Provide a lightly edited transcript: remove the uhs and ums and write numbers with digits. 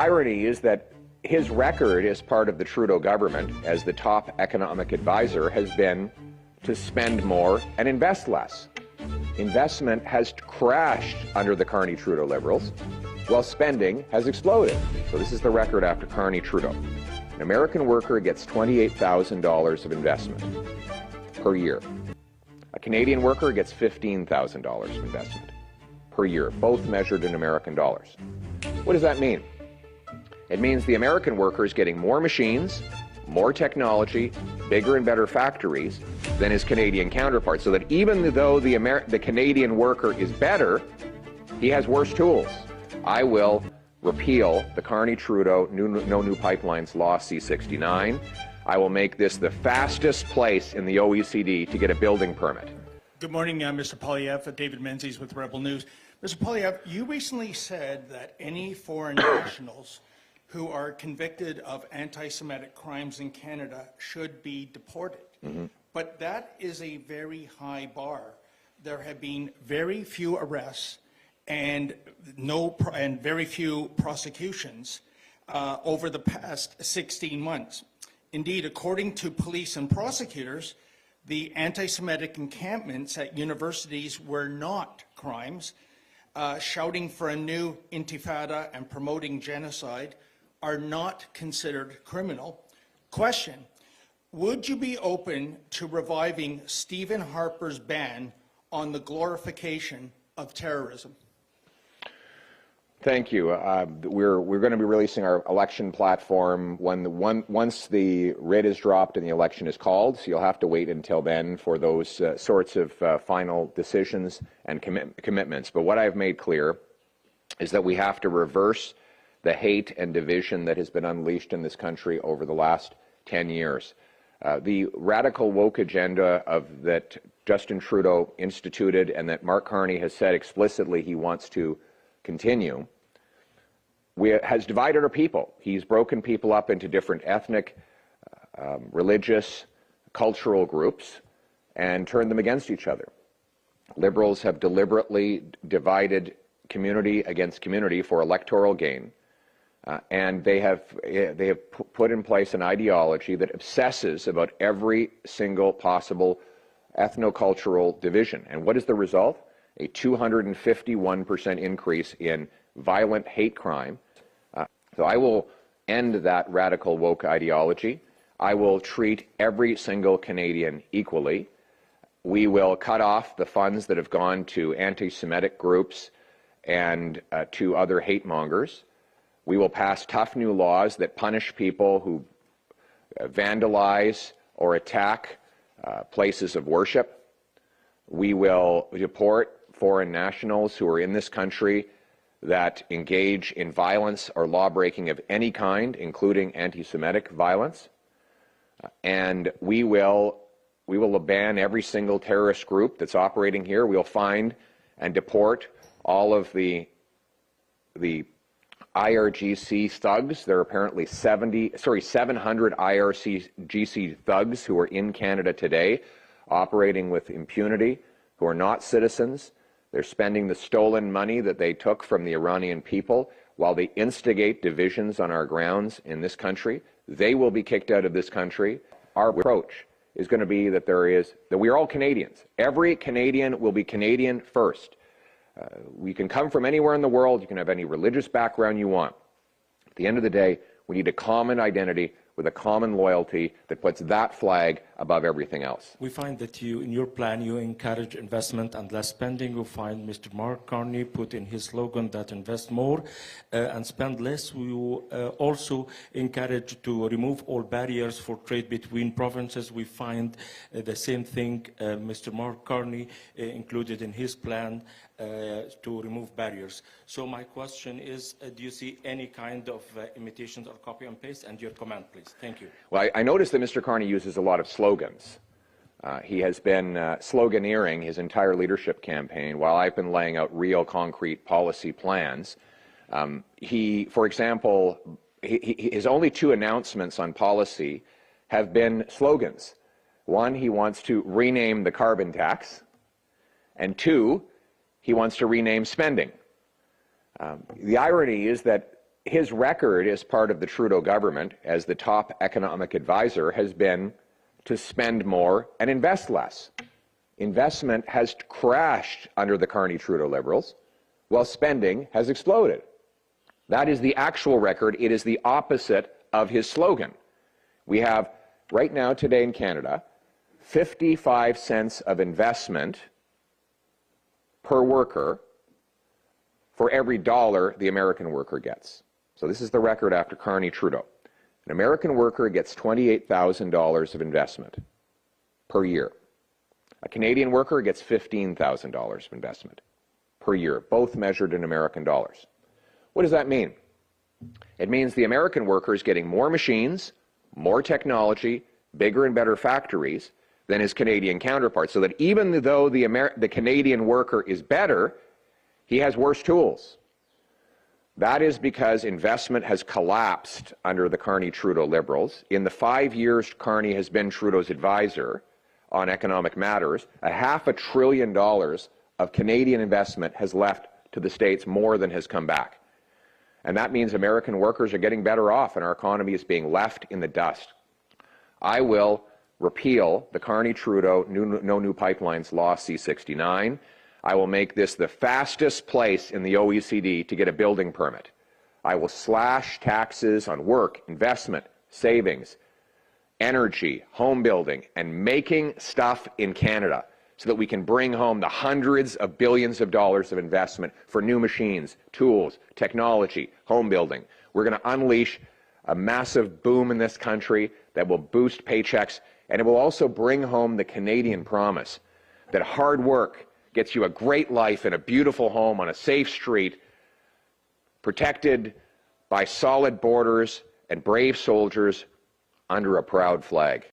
Irony is that his record as part of the Trudeau government as the top economic advisor has been to spend more and invest less. Investment has crashed under the Carney-Trudeau Liberals, while spending has exploded. So this is the record after Carney-Trudeau. An American worker gets $28,000 of investment per year. A Canadian worker gets $15,000 of investment per year, both measured in American dollars. What does that mean? It means the American worker is getting more machines, more technology, bigger and better factories than his Canadian counterpart, so that even though the Canadian worker is better, he has worse tools. I will repeal the Carney-Trudeau No New Pipelines Law C-69. I will make this the fastest place in the OECD to get a building permit. Good morning, Mr. Poilevre. David Menzies with Rebel News. Mr. Poilevre, you recently said that any foreign nationals who are convicted of anti-Semitic crimes in Canada should be deported. But that is a very high bar. There have been very few arrests and very few prosecutions over the past 16 months. Indeed, according to police and prosecutors, the anti-Semitic encampments at universities were not crimes. Shouting for a new intifada and promoting genocide are not considered criminal. Question, would you be open to reviving Stephen Harper's ban on the glorification of terrorism? Thank you. We're going to be releasing our election platform once the writ is dropped and the election is called, so you'll have to wait until then for those sorts of final decisions and commitments. But what I've made clear is that we have to reverse the hate and division that has been unleashed in this country over the last 10 years. The radical woke agenda that Justin Trudeau instituted and that Mark Carney has said explicitly he wants to continue has divided our people. He's broken people up into different ethnic, religious, cultural groups and turned them against each other. Liberals have deliberately divided community against community for electoral gain. And they have put in place an ideology that obsesses about every single possible ethnocultural division. And what is the result? A 251% increase in violent hate crime. So I will end that radical woke ideology. I will treat every single Canadian equally. We will cut off the funds that have gone to anti-Semitic groups and to other hate mongers. We will pass tough new laws that punish people who vandalize or attack places of worship. We will deport foreign nationals who are in this country that engage in violence or law-breaking of any kind, including anti-Semitic violence. And we will ban every single terrorist group that's operating here. We'll find and deport all of the IRGC thugs. There are apparently 700 IRGC thugs who are in Canada today, operating with impunity, who are not citizens. They're spending the stolen money that they took from the Iranian people while they instigate divisions on our grounds in this country. They will be kicked out of this country. Our approach is going to be that we are all Canadians. Every Canadian will be Canadian first. We can come from anywhere in the world. You can have any religious background you want. At the end of the day, we need a common identity with a common loyalty that puts that flag above everything else. We find that in your plan, you encourage investment and less spending. We find Mr. Mark Carney put in his slogan that invest more and spend less. We also encourage to remove all barriers for trade between provinces. We find the same thing Mr. Mark Carney included in his plan to remove barriers. So my question is, do you see any kind of imitations or copy and paste? And your comment, please. Thank you. Well, I noticed that Mr. Carney uses a lot of slogans. He has been sloganeering his entire leadership campaign while I've been laying out real concrete policy plans. For example, his only two announcements on policy have been slogans. One, he wants to rename the carbon tax, and two, he wants to rename spending. The irony is that his record as part of the Trudeau government as the top economic advisor has been to spend more and invest less. Investment has crashed under the Carney-Trudeau Liberals, while spending has exploded. That is the actual record. It is the opposite of his slogan. We have, right now, today in Canada, 55 cents of investment per worker for every dollar the American worker gets. So this is the record after Carney-Trudeau. An American worker gets $28,000 of investment per year. A Canadian worker gets $15,000 of investment per year, both measured in American dollars. What does that mean? It means the American worker is getting more machines, more technology, bigger and better factories than his Canadian counterpart, so that even though the Canadian worker is better, he has worse tools. That is because investment has collapsed under the Carney-Trudeau Liberals. In the 5 years Carney has been Trudeau's advisor on economic matters, $500 billion of Canadian investment has left to the States more than has come back. And that means American workers are getting better off and our economy is being left in the dust. I will repeal the Carney-Trudeau No New Pipelines Law C-69. I will make this the fastest place in the OECD to get a building permit. I will slash taxes on work, investment, savings, energy, home building, and making stuff in Canada so that we can bring home the hundreds of billions of dollars of investment for new machines, tools, technology, home building. We're going to unleash a massive boom in this country that will boost paychecks, and it will also bring home the Canadian promise that hard work gets you a great life in a beautiful home on a safe street, protected by solid borders and brave soldiers under a proud flag.